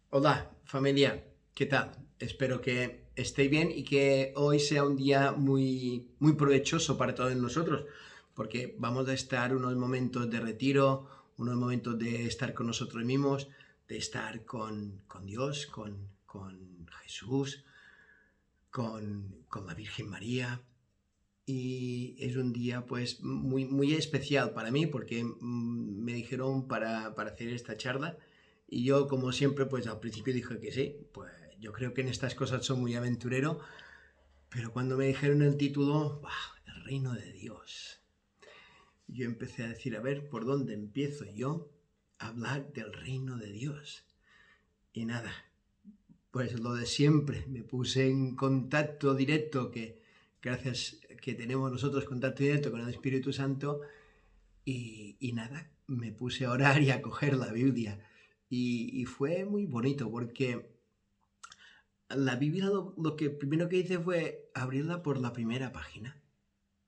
Hola, familia, ¿qué tal? Espero que estéis bien y que hoy sea un día muy provechoso para todos nosotros, porque vamos a estar unos momentos de retiro, unos momentos de estar con nosotros mismos, de estar con Dios, con Jesús, con la Virgen María. Y es un día pues muy especial para mí porque me dijeron para hacer esta charla y yo como siempre pues al principio dije que sí, pues yo creo que en estas cosas soy muy aventurero, pero cuando me dijeron el título, ¡buah! El reino de Dios, yo empecé a decir, a ver, ¿por dónde empiezo yo a hablar del reino de Dios? Y nada, pues lo de siempre, me puse en contacto directo, que gracias que tenemos nosotros contacto directo con el Espíritu Santo, y nada, me puse a orar y a coger la Biblia. Y fue muy bonito porque la Biblia lo que primero que hice fue abrirla por la primera página,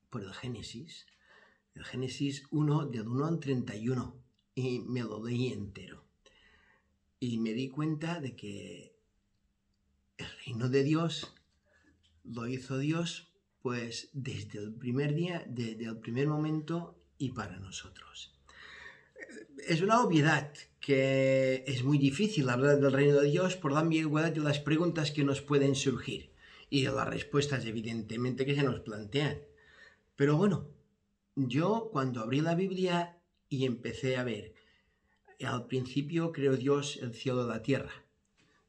por el Génesis 1, del 1 al 31, y me lo leí entero. Y me di cuenta de que el reino de Dios lo hizo Dios pues desde el primer día, desde el primer momento y para nosotros. Es una obviedad que es muy difícil hablar del reino de Dios por la ambigüedad de las preguntas que nos pueden surgir y de las respuestas evidentemente que se nos plantean. Pero bueno, yo cuando abrí la Biblia y empecé a ver, al principio creó Dios el cielo y la tierra.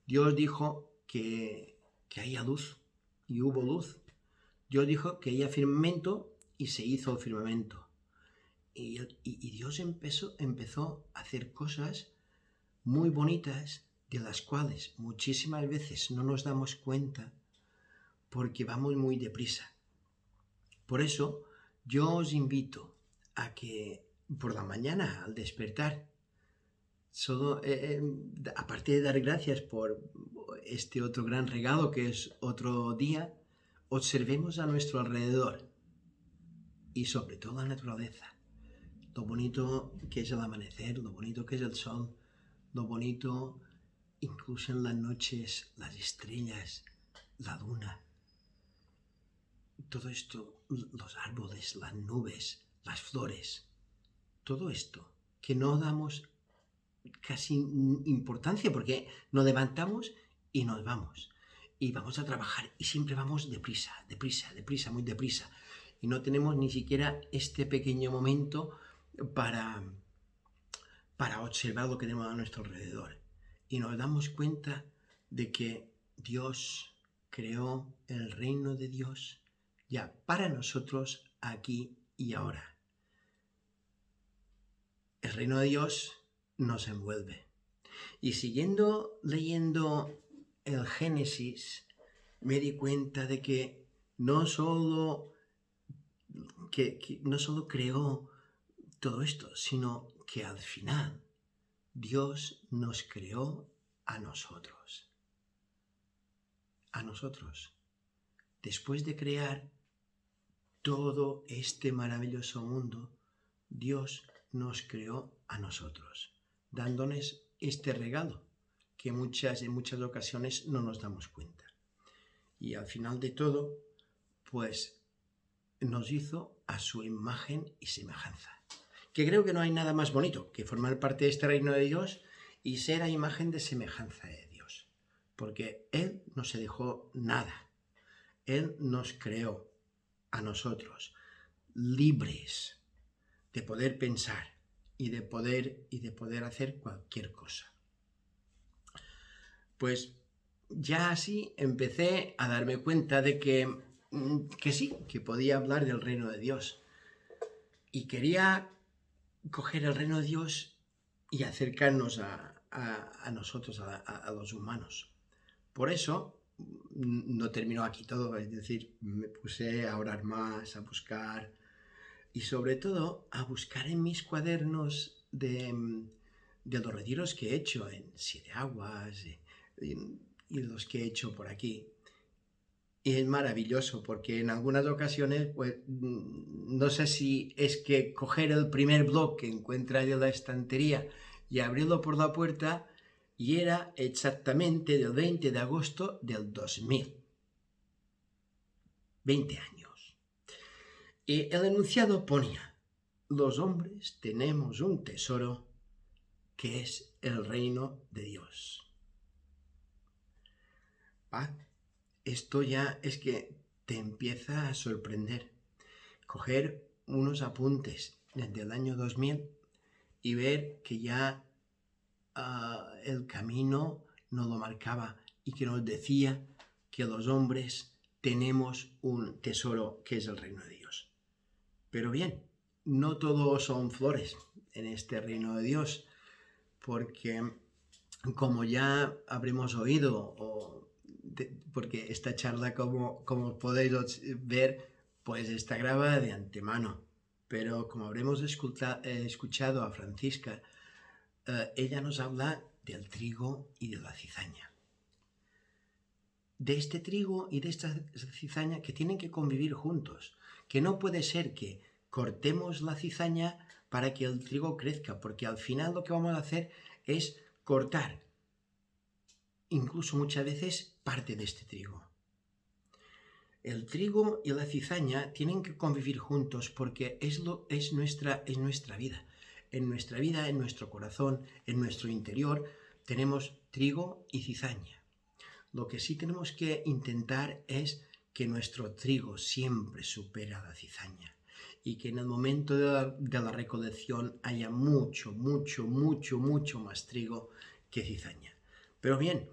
Dios dijo que haya luz y hubo luz. Dios dijo que haya firmamento y se hizo el firmamento. Y Dios empezó a hacer cosas muy bonitas de las cuales muchísimas veces no nos damos cuenta porque vamos muy deprisa. Por eso yo os invito a que por la mañana al despertar, aparte de dar gracias por este otro gran regalo que es otro día, observemos a nuestro alrededor y sobre todo la naturaleza. Lo bonito que es el amanecer, lo bonito que es el sol, lo bonito incluso en las noches, las estrellas, la luna, todo esto, los árboles, las nubes, las flores, todo esto que no damos casi importancia porque nos levantamos y nos vamos. Y vamos a trabajar y siempre vamos deprisa, muy deprisa. Y no tenemos ni siquiera este pequeño momento para, para observar lo que tenemos a nuestro alrededor. Y nos damos cuenta de que Dios creó el reino de Dios ya para nosotros aquí y ahora. El reino de Dios nos envuelve. Y siguiendo leyendo el Génesis, me di cuenta de que no solo, que no solo creó todo esto, sino que al final Dios nos creó a nosotros. A nosotros. Después de crear todo este maravilloso mundo, Dios nos creó a nosotros, dándonos este regalo que en muchas ocasiones no nos damos cuenta. Y al final de todo, pues nos hizo a su imagen y semejanza. Que creo que no hay nada más bonito que formar parte de este reino de Dios y ser a imagen de semejanza de Dios. Porque Él no se dejó nada. Él nos creó a nosotros libres de poder pensar y de poder hacer cualquier cosa. Pues ya así empecé a darme cuenta de que sí, que podía hablar del reino de Dios. Y quería coger el reino de Dios y acercarnos a nosotros, a los humanos. Por eso no terminó aquí todo, es decir, me puse a orar más, a buscar y sobre todo a buscar en mis cuadernos de los retiros que he hecho en Siete Aguas y los que he hecho por aquí. Y es maravilloso porque en algunas ocasiones, pues no sé si es que coger el primer blog que encuentra en la estantería y abrirlo por la puerta y era exactamente del 20 de agosto del 2000. 20 años. Y el enunciado ponía: los hombres tenemos un tesoro que es el reino de Dios. Esto ya es que te empieza a sorprender. Coger unos apuntes desde el año 2000 y ver que ya el camino nos lo marcaba y que nos decía que los hombres tenemos un tesoro que es el reino de Dios. Pero bien, no todo son flores en este reino de Dios, porque como ya habremos oído, porque esta charla, como podéis ver, pues está grabada de antemano, pero como habremos escuchado a Francisca, ella nos habla del trigo y de la cizaña. De este trigo y de esta cizaña que tienen que convivir juntos, que no puede ser que cortemos la cizaña para que el trigo crezca, porque al final lo que vamos a hacer es cortar, incluso muchas veces, parte de este trigo. El trigo y la cizaña tienen que convivir juntos porque es nuestra vida. En nuestra vida, en nuestro corazón, en nuestro interior, tenemos trigo y cizaña. Lo que sí tenemos que intentar es que nuestro trigo siempre supere a la cizaña y que en el momento de la recolección haya mucho más trigo que cizaña. Pero bien,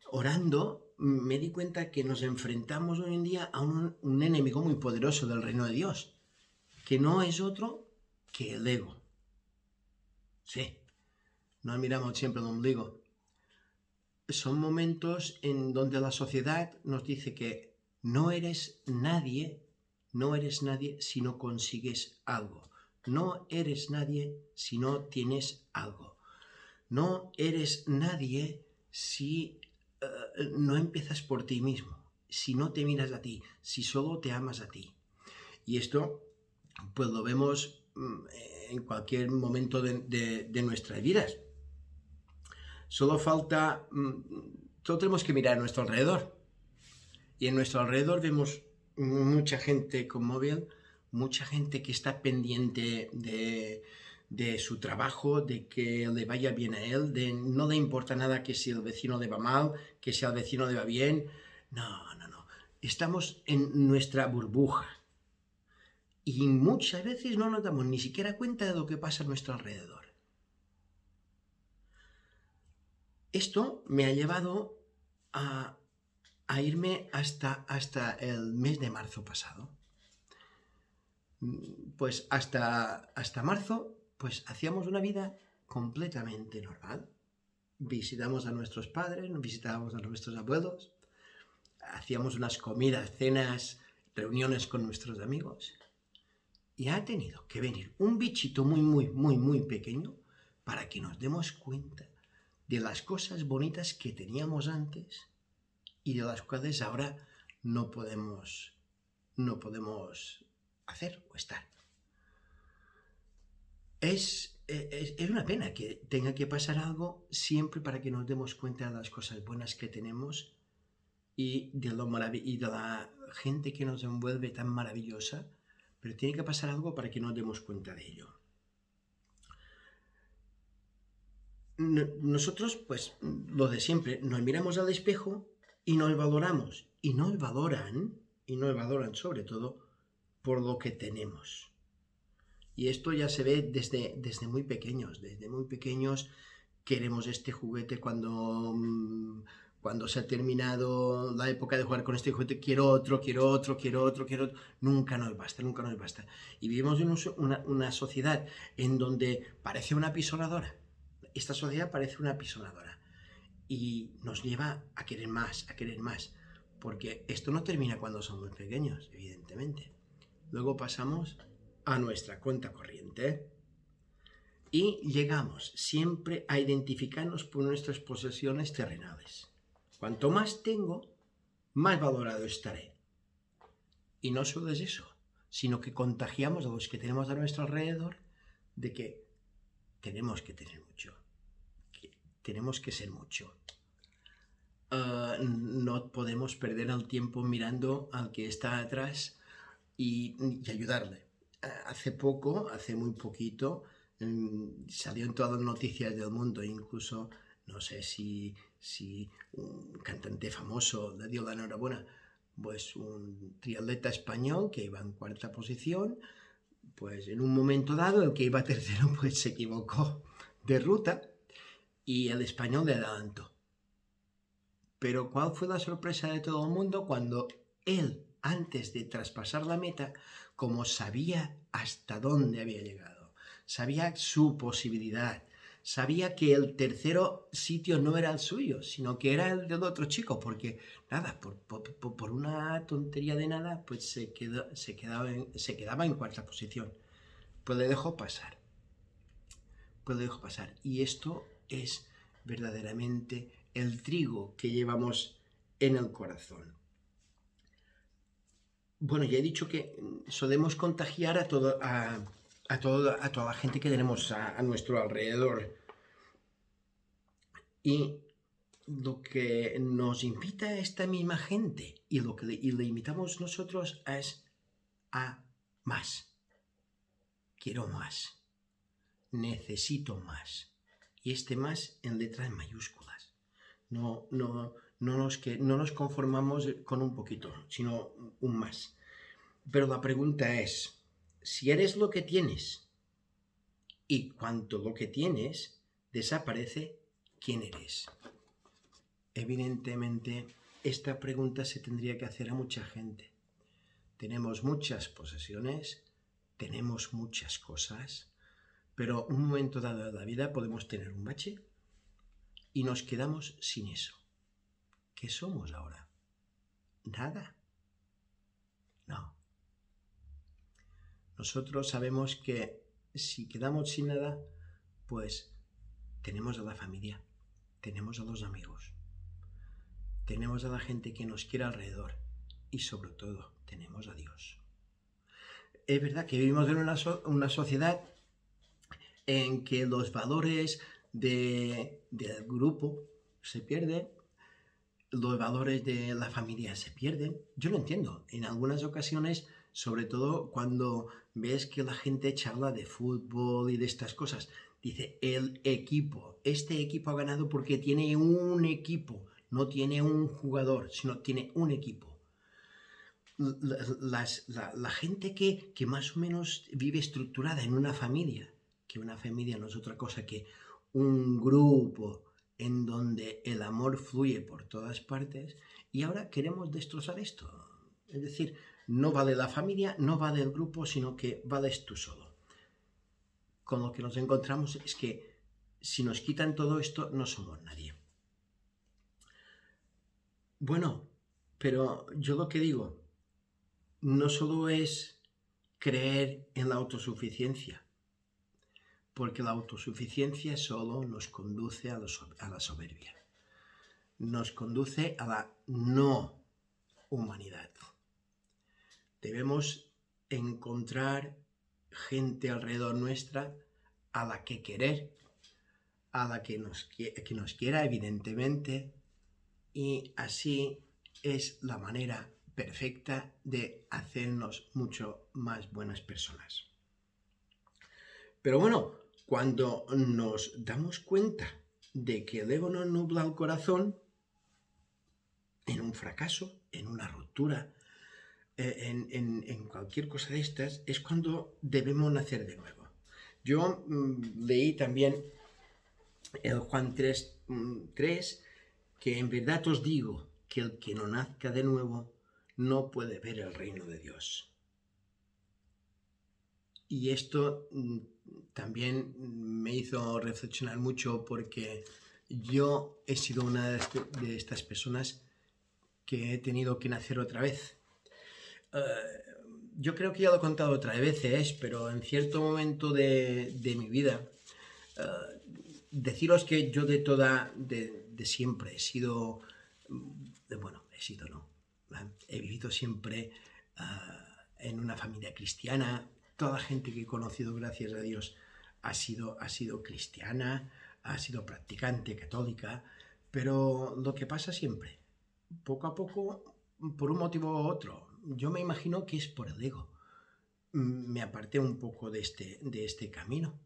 orando me di cuenta que nos enfrentamos hoy en día a un enemigo muy poderoso del reino de Dios, que no es otro que el ego. Sí, no miramos siempre el ombligo. Son momentos en donde la sociedad nos dice que no eres nadie si no consigues algo. No eres nadie si no tienes algo. No eres nadie si no empiezas por ti mismo, si no te miras a ti, si solo te amas a ti. Y esto pues lo vemos en cualquier momento de nuestras vidas. Solo tenemos que mirar a nuestro alrededor. Y en nuestro alrededor vemos mucha gente con móvil, mucha gente que está pendiente de su trabajo, de que le vaya bien a él, no le importa nada que si el vecino le va mal, que si al vecino le va bien. No. Estamos en nuestra burbuja. Y muchas veces no nos damos ni siquiera cuenta de lo que pasa a nuestro alrededor. Esto me ha llevado a irme hasta el mes de marzo pasado. Pues hasta marzo, pues hacíamos una vida completamente normal. Visitamos a nuestros padres, visitábamos a nuestros abuelos, hacíamos unas comidas, cenas, reuniones con nuestros amigos. Y ha tenido que venir un bichito muy pequeño para que nos demos cuenta de las cosas bonitas que teníamos antes y de las cuales ahora no podemos hacer o estar. Es una pena que tenga que pasar algo siempre para que nos demos cuenta de las cosas buenas que tenemos y de la gente que nos envuelve tan maravillosa, pero tiene que pasar algo para que nos demos cuenta de ello. Nosotros, pues, lo de siempre, nos miramos al espejo y nos valoramos, y nos valoran sobre todo por lo que tenemos. Y esto ya se ve desde muy pequeños. Desde muy pequeños queremos este juguete cuando se ha terminado la época de jugar con este juguete, quiero otro. Nunca nos basta. Y vivimos en una sociedad en donde parece una apisonadora. Esta sociedad parece una apisonadora. Y nos lleva a querer más. Porque esto no termina cuando somos pequeños, evidentemente. Luego pasamos a nuestra cuenta corriente y llegamos siempre a identificarnos por nuestras posesiones terrenales. Cuanto más tengo, más valorado estaré. Y no solo es eso, sino que contagiamos a los que tenemos a nuestro alrededor de que tenemos que tener mucho. tenemos que ser mucho. No podemos perder el tiempo mirando al que está atrás y ayudarle. Hace muy poquito, salió en todas las noticias del mundo, incluso, no sé si un cantante famoso le dio la enhorabuena, pues un triatleta español que iba en cuarta posición, pues en un momento dado el que iba tercero pues se equivocó de ruta y el español le adelantó. Pero ¿cuál fue la sorpresa de todo el mundo cuando él, antes de traspasar la meta, como sabía hasta dónde había llegado, sabía su posibilidad, sabía que el tercero sitio no era el suyo, sino que era el del otro chico, porque nada, por una tontería de nada, pues se quedaba en cuarta posición. Pues le dejó pasar. Y esto es verdaderamente el trigo que llevamos en el corazón. Bueno, ya he dicho que solemos contagiar a toda la gente que tenemos a nuestro alrededor. Y lo que nos invita a esta misma gente y lo que le invitamos nosotros es a más. Quiero más. Necesito más. Y este más en letras mayúsculas. No nos conformamos con un poquito, sino un más. Pero la pregunta es, si eres lo que tienes y cuanto lo que tienes desaparece, ¿quién eres? Evidentemente, esta pregunta se tendría que hacer a mucha gente. Tenemos muchas posesiones, tenemos muchas cosas, pero un momento dado de la vida podemos tener un bache y nos quedamos sin eso. ¿Qué somos ahora? ¿Nada? No. Nosotros sabemos que si quedamos sin nada, pues tenemos a la familia, tenemos a los amigos, tenemos a la gente que nos quiere alrededor y sobre todo tenemos a Dios. Es verdad que vivimos en una sociedad en que los valores del grupo se pierden, los valores de la familia se pierden. Yo lo entiendo. En algunas ocasiones, sobre todo cuando ves que la gente charla de fútbol y de estas cosas, dice el equipo. Este equipo ha ganado porque tiene un equipo, no tiene un jugador, sino tiene un equipo. La gente que más o menos vive estructurada en una familia, que una familia no es otra cosa que un grupo en donde el amor fluye por todas partes, y ahora queremos destrozar esto. Es decir, no vale la familia, no vale el grupo, sino que vales tú solo. Con lo que nos encontramos es que si nos quitan todo esto, no somos nadie. Bueno, pero yo lo que digo, no solo es creer en la autosuficiencia, porque la autosuficiencia solo nos conduce a la soberbia, nos conduce a la no humanidad. Debemos encontrar gente alrededor nuestra a la que querer, a la que nos quiera evidentemente, y así es la manera perfecta de hacernos mucho más buenas personas. Pero bueno, cuando nos damos cuenta de que el ego nos nubla el corazón, en un fracaso, en una ruptura, en cualquier cosa de estas, es cuando debemos nacer de nuevo. Yo leí también el Juan 3, que en verdad os digo que el que no nazca de nuevo no puede ver el reino de Dios. Y esto también me hizo reflexionar mucho porque yo he sido una de estas personas que he tenido que nacer otra vez. Yo creo que ya lo he contado otras veces, pero en cierto momento de mi vida, deciros que yo de siempre he sido, he vivido siempre en una familia cristiana. Toda la gente que he conocido, gracias a Dios, ha sido cristiana. ha sido practicante, católica, pero lo que pasa siempre, poco a poco, por un motivo u otro, yo me imagino que es por el ego. Me aparté un poco de este camino.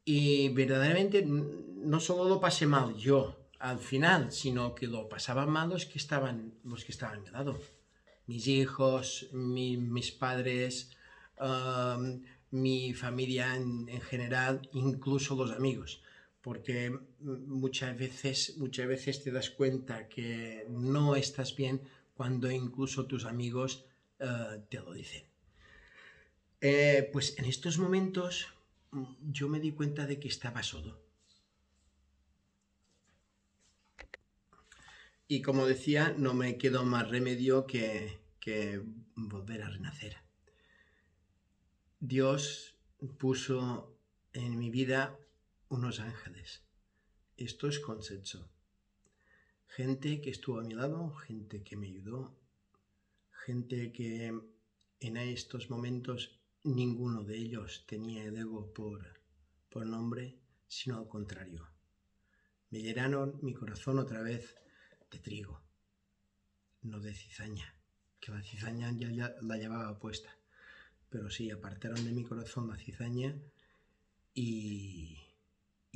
Y verdaderamente no solo lo pasé mal yo al final, sino que lo pasaban mal los que estaban a mi lado. Mis hijos, mis padres, mi familia en general, incluso los amigos. Porque muchas veces te das cuenta que no estás bien cuando incluso tus amigos te lo dicen. Pues en estos momentos yo me di cuenta de que estaba solo. Y como decía, no me quedó más remedio que volver a renacer. Dios puso en mi vida unos ángeles. Esto es consenso. Gente que estuvo a mi lado, gente que me ayudó, gente que en estos momentos ninguno de ellos tenía el ego por nombre, sino al contrario. Me llenaron mi corazón otra vez de trigo, no de cizaña, que la cizaña ya la llevaba puesta. Pero sí, apartaron de mi corazón la cizaña y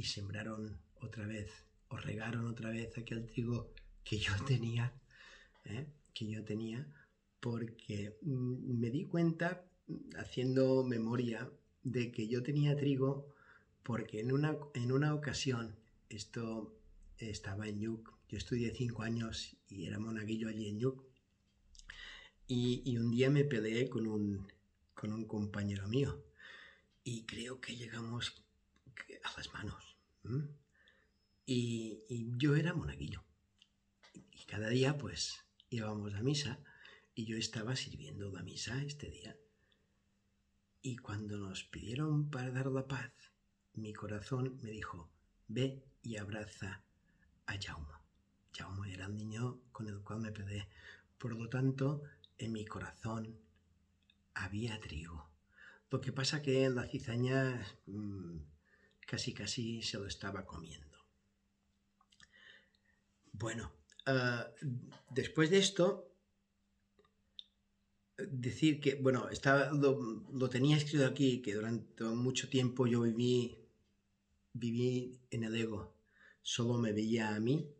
sembraron otra vez, o regaron otra vez aquel trigo que yo tenía, porque me di cuenta, haciendo memoria, de que yo tenía trigo, porque en una ocasión, esto estaba en Lluc, yo estudié 5 años y era monaguillo allí en Lluc, y un día me peleé con un compañero mío, y creo que llegamos a las manos. Y yo era monaguillo, y cada día pues íbamos a misa, y yo estaba sirviendo la misa este día. Y cuando nos pidieron para dar la paz, mi corazón me dijo, ve y abraza a Jaume. Jaume era el niño con el cual me peleé. Por lo tanto, en mi corazón había trigo. Lo que pasa que la cizaña casi se lo estaba comiendo. Bueno, después de esto, decir que, bueno, lo tenía escrito aquí, que durante mucho tiempo yo viví en el ego. Solo me veía a mí,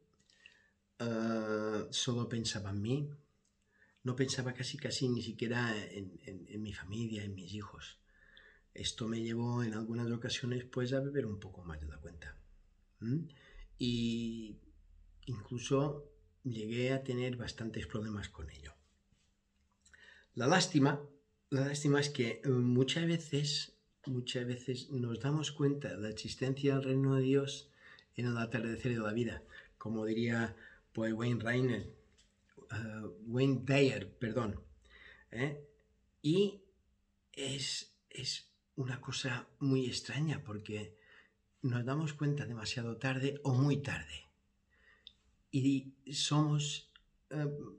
solo pensaba en mí, no pensaba casi ni siquiera en mi familia, en mis hijos. Esto me llevó en algunas ocasiones pues a beber un poco más de la cuenta. Y incluso llegué a tener bastantes problemas con ello. La lástima es que muchas veces nos damos cuenta de la existencia del reino de Dios en el atardecer de la vida, como diría pues Wayne Dyer, perdón. Y es una cosa muy extraña porque nos damos cuenta demasiado tarde o muy tarde. Y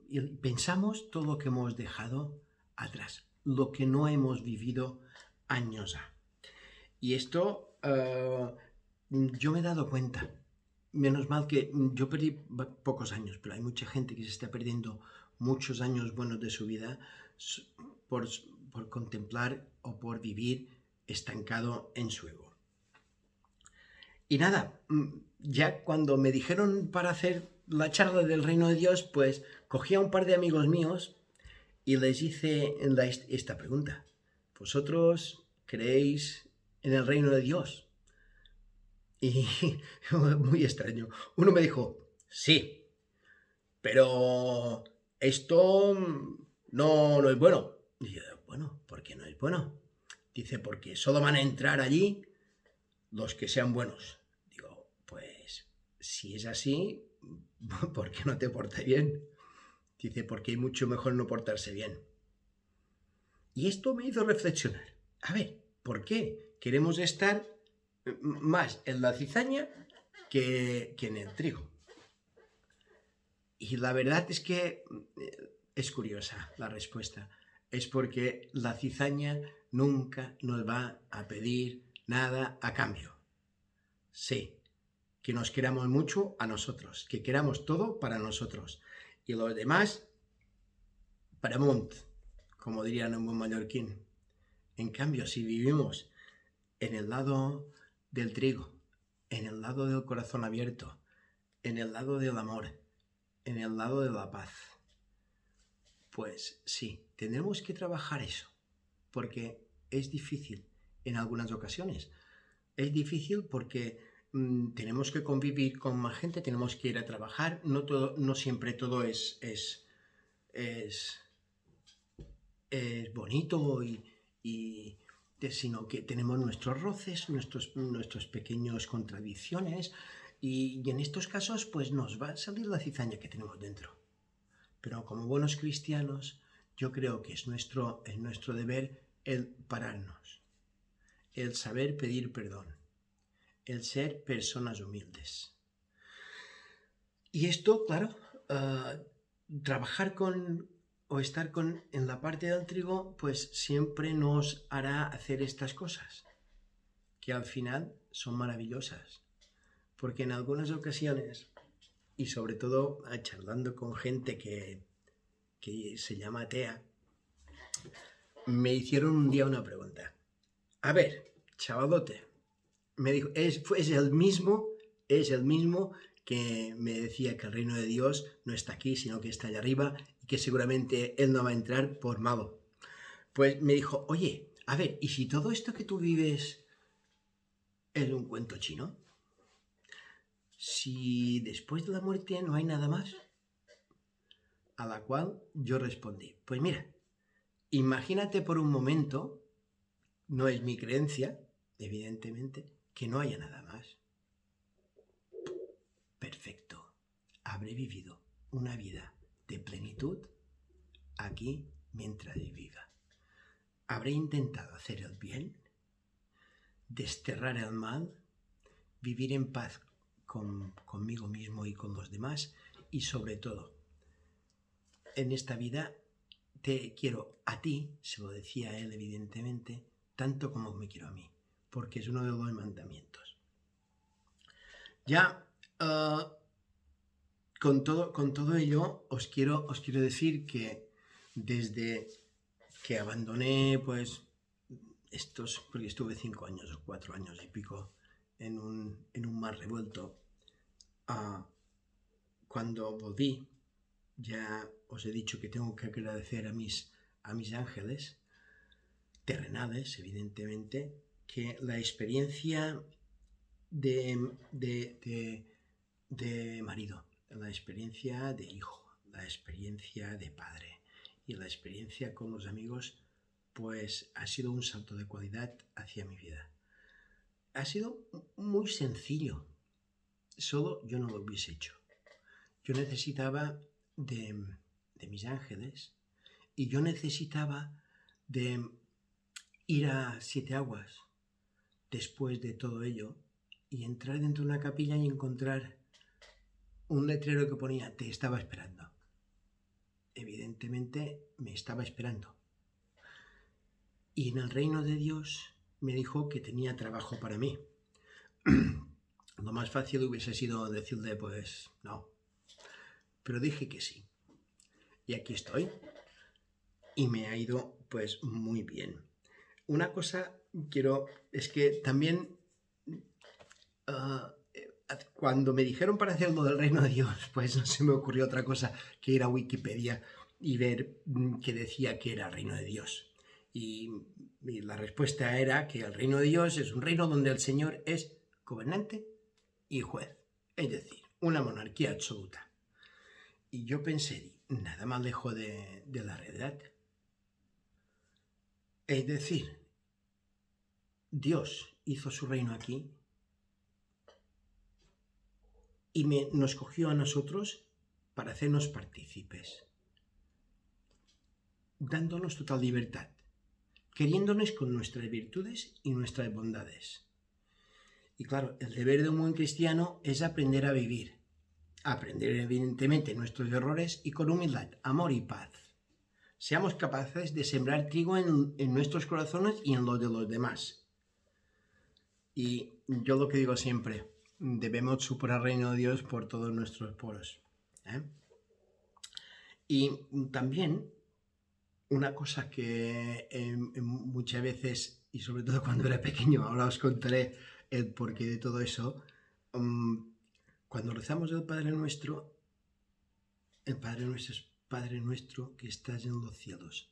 y pensamos todo lo que hemos dejado atrás, lo que no hemos vivido años ha. Y esto yo me he dado cuenta. Menos mal que yo perdí pocos años, pero hay mucha gente que se está perdiendo muchos años buenos de su vida por contemplar o por vivir estancado en su ego. Y nada, ya cuando me dijeron para hacer la charla del reino de Dios, pues cogí a un par de amigos míos y les hice esta pregunta. ¿Vosotros creéis en el reino de Dios? Y muy extraño. Uno me dijo, sí, pero esto no es bueno. Y yo, bueno, ¿por qué no es bueno? Dice, porque solo van a entrar allí los que sean buenos. Digo, pues si es así, ¿por qué no te portas bien? Dice, porque hay mucho mejor no portarse bien. Y esto me hizo reflexionar. A ver, ¿por qué queremos estar más en la cizaña que en el trigo? Y la verdad es que es curiosa la respuesta. Es porque la cizaña nunca nos va a pedir nada a cambio. Sí, que nos queramos mucho a nosotros, que queramos todo para nosotros. Y los demás, para amunt, como dirían en buen mallorquín. En cambio, si vivimos en el lado del trigo, en el lado del corazón abierto, en el lado del amor, en el lado de la paz, pues sí, tendremos que trabajar eso, porque es difícil en algunas ocasiones. Es difícil porque tenemos que convivir con más gente, tenemos que ir a trabajar, no siempre todo es bonito sino que tenemos nuestros roces, nuestros pequeños contradicciones y en estos casos pues nos va a salir la cizaña que tenemos dentro. Pero como buenos cristianos yo creo que es nuestro deber el pararnos, el saber pedir perdón, el ser personas humildes. Y esto, claro, trabajar o estar en la parte del trigo, pues siempre nos hará hacer estas cosas, que al final son maravillosas. Porque en algunas ocasiones, y sobre todo charlando con gente que se llama atea, me hicieron un día una pregunta. A ver, chavalote, me dijo, es el mismo que me decía que el reino de Dios no está aquí, sino que está allá arriba y que seguramente él no va a entrar por malo. Pues me dijo, oye, a ver, ¿y si todo esto que tú vives es un cuento chino? Si después de la muerte no hay nada más. A la cual yo respondí, pues mira, imagínate por un momento, no es mi creencia, evidentemente, que no haya nada más. Perfecto. Habré vivido una vida de plenitud aquí mientras viva. Habré intentado hacer el bien, desterrar el mal, vivir en paz conmigo mismo y con los demás y sobre todo, en esta vida te quiero a ti, se lo decía él evidentemente, tanto como me quiero a mí, porque es uno de los mandamientos. Ya con todo ello os quiero decir que desde que abandoné pues porque estuve 5 años o 4 años y pico en un mar revuelto, cuando volví, ya os he dicho que tengo que agradecer a mis ángeles terrenales, evidentemente, que la experiencia de marido, la experiencia de hijo, la experiencia de padre y la experiencia con los amigos, pues ha sido un salto de cualidad hacia mi vida. Ha sido muy sencillo, solo yo no lo hubiese hecho. Yo necesitaba de mis ángeles y yo necesitaba de ir a Siete Aguas después de todo ello y entrar dentro de una capilla y encontrar un letrero que ponía te estaba esperando. Evidentemente me estaba esperando. Y en el reino de Dios me dijo que tenía trabajo para mí. Lo más fácil hubiese sido decirle pues no. Pero dije que sí. Y aquí estoy. Y me ha ido pues muy bien. Una cosa es que también cuando me dijeron para hacer lo del reino de Dios, pues no se me ocurrió otra cosa que ir a Wikipedia y ver que decía que era el reino de Dios. Y la respuesta era que el reino de Dios es un reino donde el Señor es gobernante y juez, es decir, una monarquía absoluta. Y yo pensé, nada más lejos de la realidad. Es decir, Dios hizo su reino aquí y nos cogió a nosotros para hacernos partícipes, dándonos total libertad, queriéndonos con nuestras virtudes y nuestras bondades. Y claro, el deber de un buen cristiano es aprender a vivir, aprender evidentemente nuestros errores y con humildad, amor y paz. Seamos capaces de sembrar trigo en nuestros corazones y en los de los demás. Y yo lo que digo siempre, debemos superar el reino de Dios por todos nuestros poros. Y también una cosa que muchas veces, y sobre todo cuando era pequeño, ahora os contaré el porqué de todo eso, cuando rezamos el Padre Nuestro es Padre Nuestro que estás en los cielos.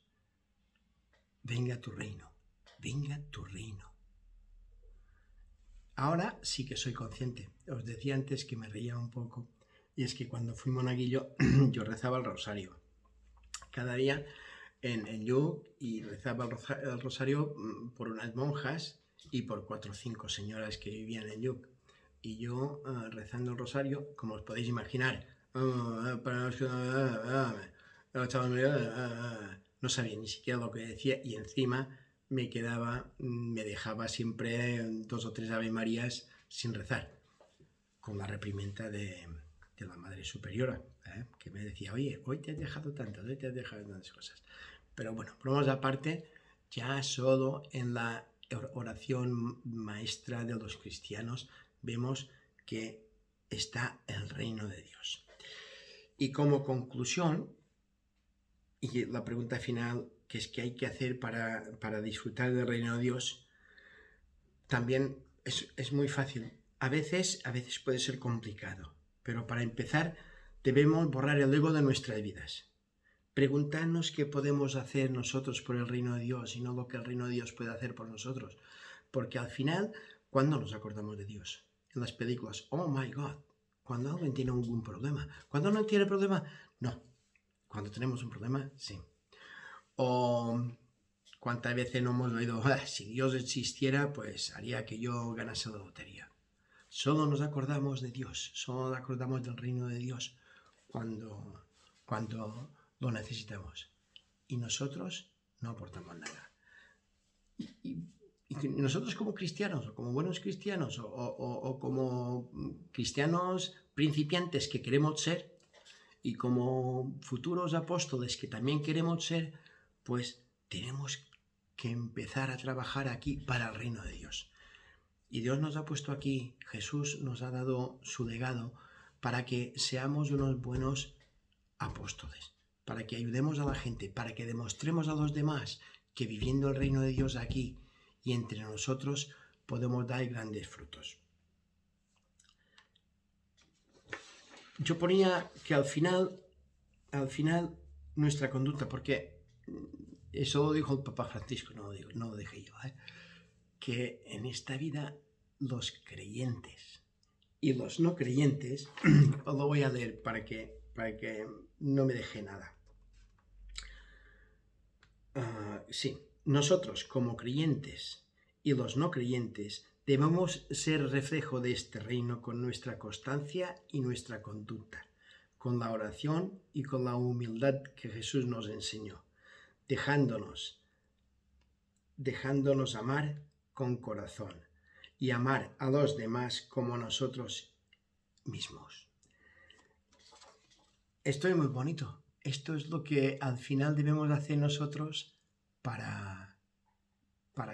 Venga tu reino, venga tu reino. Ahora sí que soy consciente. Os decía antes que me reía un poco, y es que cuando fui monaguillo yo rezaba el rosario. Cada día en Lluc, y rezaba el rosario por unas monjas y por 4 o 5 señoras que vivían en Lluc. Y yo rezando el rosario, como os podéis imaginar, no sabía ni siquiera lo que decía, y encima me dejaba siempre 2 o 3 Ave Marías sin rezar, con la reprimenda de la Madre Superiora, que me decía, oye, hoy te has dejado tantas, hoy te has dejado tantas cosas. Pero bueno, bromas aparte, ya solo en la oración maestra de los cristianos vemos que está el reino de Dios. Y como conclusión, y la pregunta final, que es qué hay que hacer para disfrutar del reino de Dios, también es muy fácil. A veces puede ser complicado, pero para empezar debemos borrar el ego de nuestras vidas. Preguntarnos qué podemos hacer nosotros por el reino de Dios y no lo que el reino de Dios puede hacer por nosotros. Porque al final, ¿cuándo nos acordamos de Dios? En las películas, oh my God, cuando alguien tiene algún problema. Cuando no tiene problema, no. Cuando tenemos un problema, sí. O cuántas veces no hemos oído, si Dios existiera, pues haría que yo ganase la lotería. Solo nos acordamos de Dios, solo nos acordamos del reino de Dios cuando lo necesitamos. Y nosotros no aportamos nada. Y nosotros como cristianos, o como buenos cristianos, o como cristianos principiantes que queremos ser, y como futuros apóstoles que también queremos ser, pues tenemos que empezar a trabajar aquí para el reino de Dios. Y Dios nos ha puesto aquí, Jesús nos ha dado su legado para que seamos unos buenos apóstoles, para que ayudemos a la gente, para que demostremos a los demás que viviendo el reino de Dios aquí y entre nosotros podemos dar grandes frutos. Yo ponía que al final nuestra conducta, porque eso lo dijo el Papa Francisco, no lo dije yo, que en esta vida los creyentes y los no creyentes, os lo voy a leer para que no me deje nada. Sí, nosotros como creyentes y los no creyentes debemos ser reflejo de este reino con nuestra constancia y nuestra conducta, con la oración y con la humildad que Jesús nos enseñó, dejándonos amar con corazón y amar a los demás como nosotros mismos. Esto es muy bonito. Esto es lo que al final debemos hacer nosotros para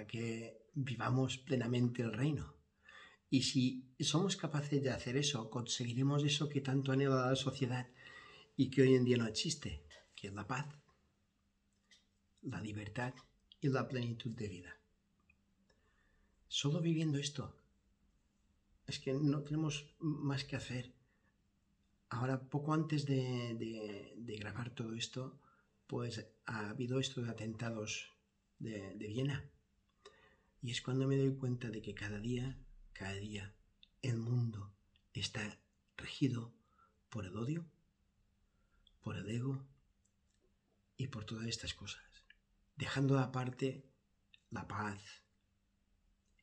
que vivamos plenamente el reino. Y si somos capaces de hacer eso, conseguiremos eso que tanto anhela la sociedad y que hoy en día no existe, que es la paz, la libertad y la plenitud de vida. Solo viviendo esto, es que no tenemos más que hacer. Ahora, poco antes de grabar todo esto, pues ha habido estos atentados de Viena. Y es cuando me doy cuenta de que cada día, el mundo está regido por el odio, por el ego y por todas estas cosas, dejando aparte la paz,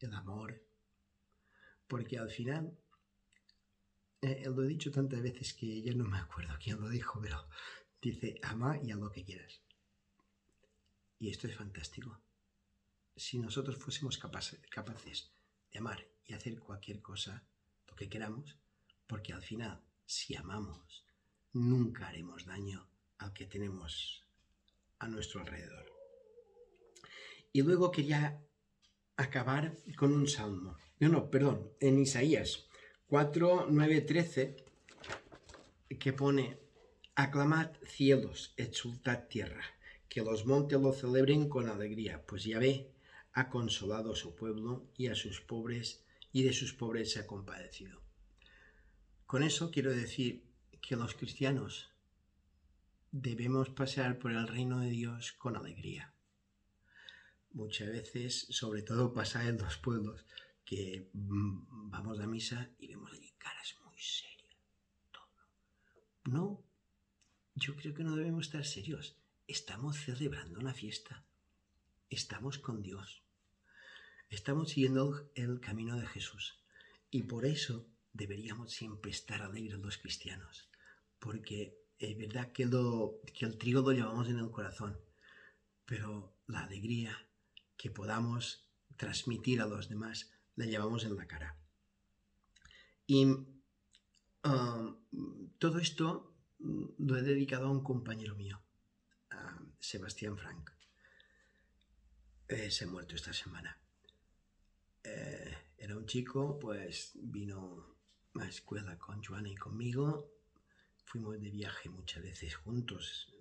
el amor, porque al final, lo he dicho tantas veces que ya no me acuerdo quién lo dijo, pero dice, ama y haz lo que quieras. Y esto es fantástico. Si nosotros fuésemos capaces de amar y hacer cualquier cosa, lo que queramos, porque al final, si amamos, nunca haremos daño al que tenemos a nuestro alrededor. Y luego quería acabar con un salmo. En Isaías 4, 9, 13, que pone: aclamad cielos, exultad tierra, que los montes lo celebren con alegría, pues Yahvé ha consolado a su pueblo y a sus pobres, y de sus pobres se ha compadecido. Con eso quiero decir que los cristianos debemos pasar por el reino de Dios con alegría. Muchas veces, sobre todo pasa en los pueblos, que vamos a misa y vemos allí caras muy serias. No, yo creo que no debemos estar serios. Estamos celebrando una fiesta. Estamos con Dios. Estamos siguiendo el camino de Jesús. Y por eso deberíamos siempre estar alegres los cristianos. Porque es verdad que el trigo lo llevamos en el corazón. Pero la alegría que podamos transmitir a los demás la llevamos en la cara. Y todo esto lo he dedicado a un compañero mío, a Sebastián Frank. Se ha muerto esta semana. Era un chico, pues vino a la escuela con Joana y conmigo. Fuimos de viaje muchas veces juntos,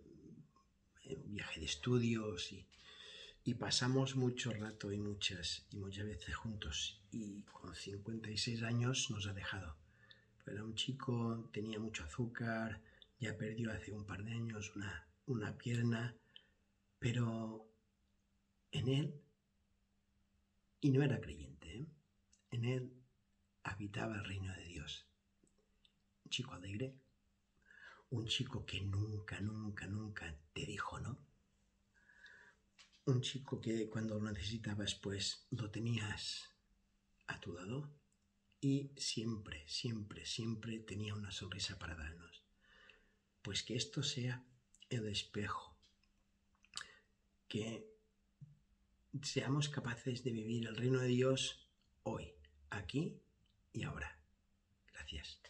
un viaje de estudios, y pasamos mucho rato y muchas veces juntos. Y con 56 años nos ha dejado. Era un chico, tenía mucho azúcar, ya perdió hace un par de años una pierna, pero en él, y no era creyente, en él habitaba el reino de Dios. Un chico alegre, un chico que nunca te dijo no. Un chico que cuando lo necesitabas, pues lo tenías a tu lado, y siempre tenía una sonrisa para darnos. Pues que esto sea el espejo, que seamos capaces de vivir el reino de Dios hoy, aquí y ahora. Gracias.